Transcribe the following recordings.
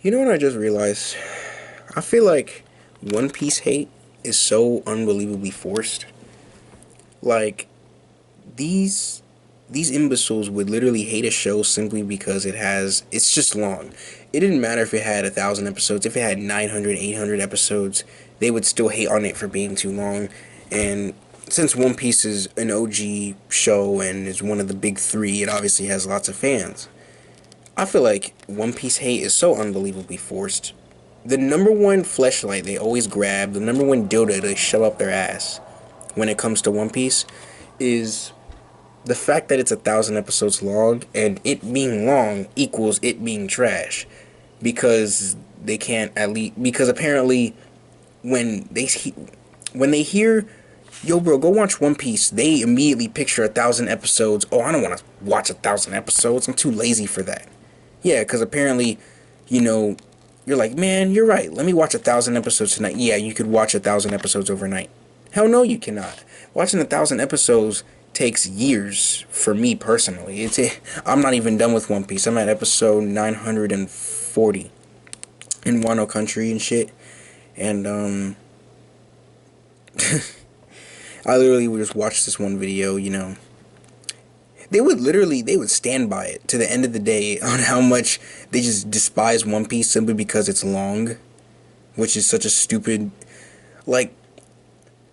You know what I just realized? I feel like One Piece hate is so unbelievably forced. Like these these imbeciles would literally hate a show simply because it's just long. It didn't matter if it had 1,000 episodes, if it had 900, 800 episodes, they would still hate on it for being too long. And since One Piece is an OG show and is one of the big three, it obviously has lots of fans. I feel like One Piece hate is so unbelievably forced. The number one fleshlight they always grab, the number one dildo they shove up their ass when it comes to One Piece is the fact that it's 1,000 episodes long, and it being long equals it being trash. Because they can't at least, because apparently when they when they hear, yo bro, go watch One Piece, they immediately picture 1,000 episodes. Oh, I don't want to watch 1,000 episodes, I'm too lazy for that. Yeah, because apparently, you know, you're like, man, you're right. Let me watch 1,000 episodes tonight. Yeah, you could watch 1,000 episodes overnight. Hell no, you cannot. Watching 1,000 episodes takes years for me personally. I'm not even done with One Piece. I'm at episode 940 in Wano Country and shit. And I literally would just watch this one video. They would stand by it to the end of the day on how much they just despise One Piece simply because it's long, which is such a stupid, like,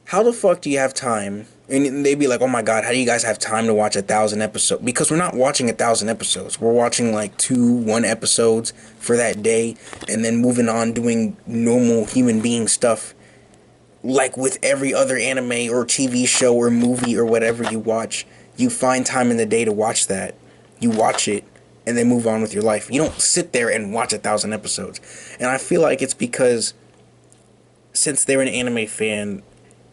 how the fuck do you have time? And they'd be like, oh my god, how do you guys have time to watch 1,000 episodes? Because we're not watching 1,000 episodes. We're watching like 1 episodes for that day and then moving on doing normal human being stuff. Like with every other anime or TV show or movie or whatever you watch, you find time in the day to watch that. You watch it and then move on with your life. You don't sit there and watch 1,000 episodes. And I feel like it's because since they're an anime fan,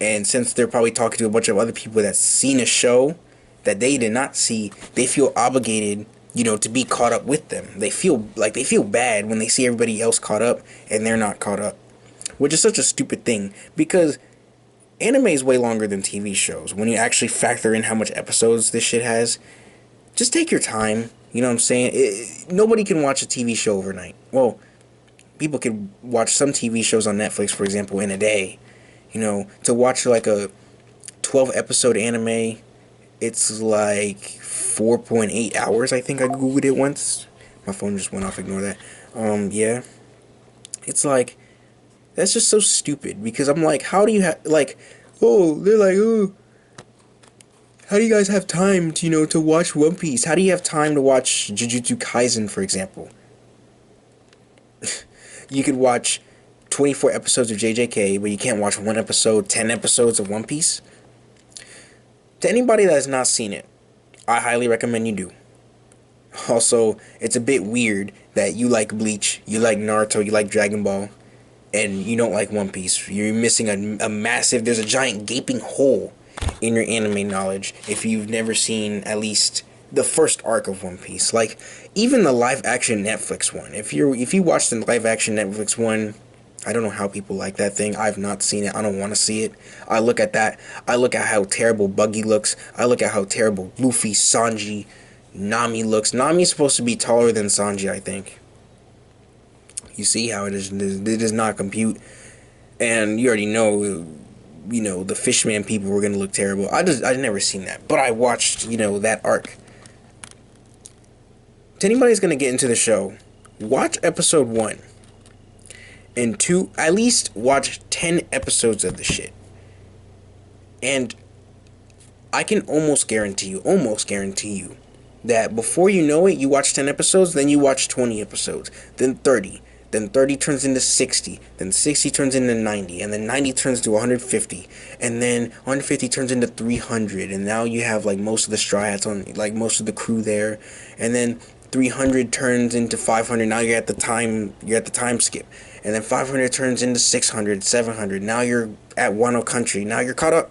and since they're probably talking to a bunch of other people that's seen a show that they did not see, they feel obligated, to be caught up with them. They feel bad when they see everybody else caught up and they're not caught up, which is such a stupid thing because anime is way longer than TV shows. When you actually factor in how much episodes this shit has, just take your time. You know what I'm saying? Nobody can watch a TV show overnight. Well, people can watch some TV shows on Netflix, for example, in a day. To watch like a 12 episode anime, it's like 4.8 hours. I think I googled it once. My phone just went off, ignore that. Yeah. It's like, that's just so stupid because I'm like, how do you have, like, oh, they're like, oh, how do you guys have time to, to watch One Piece? How do you have time to watch Jujutsu Kaisen, for example? You could watch 24 episodes of JJK, but you can't watch 1 episode, 10 episodes of One Piece. To anybody that has not seen it, I highly recommend you do. Also, it's a bit weird that you like Bleach, you like Naruto, you like Dragon Ball, and you don't like One Piece. You're missing a massive, there's a giant gaping hole in your anime knowledge if you've never seen at least the first arc of One Piece. Like, even the live action Netflix one. If you watch the live action Netflix one, I don't know how people like that thing. I've not seen it. I don't want to see it. I look at that. I look at how terrible Buggy looks. I look at how terrible Luffy, Sanji, Nami looks. Nami's supposed to be taller than Sanji, I think. You see how it does not compute. And you already know, the Fishman people were going to look terrible. I've never seen that. But I watched, that arc. To anybody who's going to get into the show, watch episode 1. And 2, at least watch 10 episodes of the shit. And I can almost guarantee you, that before you know it, you watch 10 episodes, then you watch 20 episodes, then 30, then 30 turns into 60, then 60 turns into 90, and then 90 turns to 150, and then 150 turns into 300, and now you have like most of the Straw Hats on, like most of the crew there, and then 300 turns into 500, now you're at the time skip. And then 500 turns into 600, 700. Now you're at Wano Country. Now you're caught up.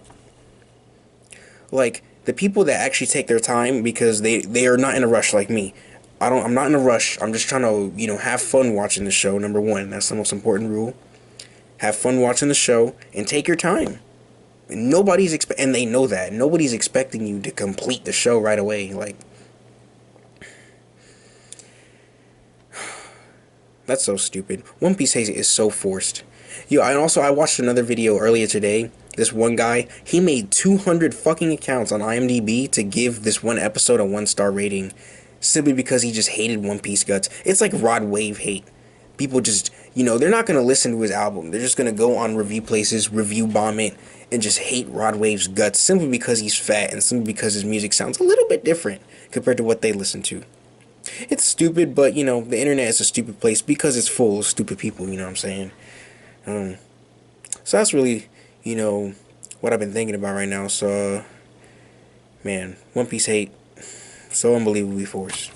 Like, the people that actually take their time because they are not in a rush like me. I'm not in a rush. I'm just trying to, have fun watching the show, number one. That's the most important rule. Have fun watching the show and take your time. And and they know that. Nobody's expecting you to complete the show right away. Like, That's so stupid. One Piece hate is so forced. Yo, and also I watched another video earlier today. This one guy, he made 200 fucking accounts on IMDb to give this one episode a 1-star rating simply because he just hated One Piece guts. It's like Rod Wave hate. People just, they're not going to listen to his album. They're just going to go on review places, review bomb it, and just hate Rod Wave's guts simply because he's fat and simply because his music sounds a little bit different compared to what they listen to. It's stupid, but the internet is a stupid place because it's full of stupid people. You know what I'm saying? So that's really, what I've been thinking about right now. So, man, One Piece hate so unbelievably forced.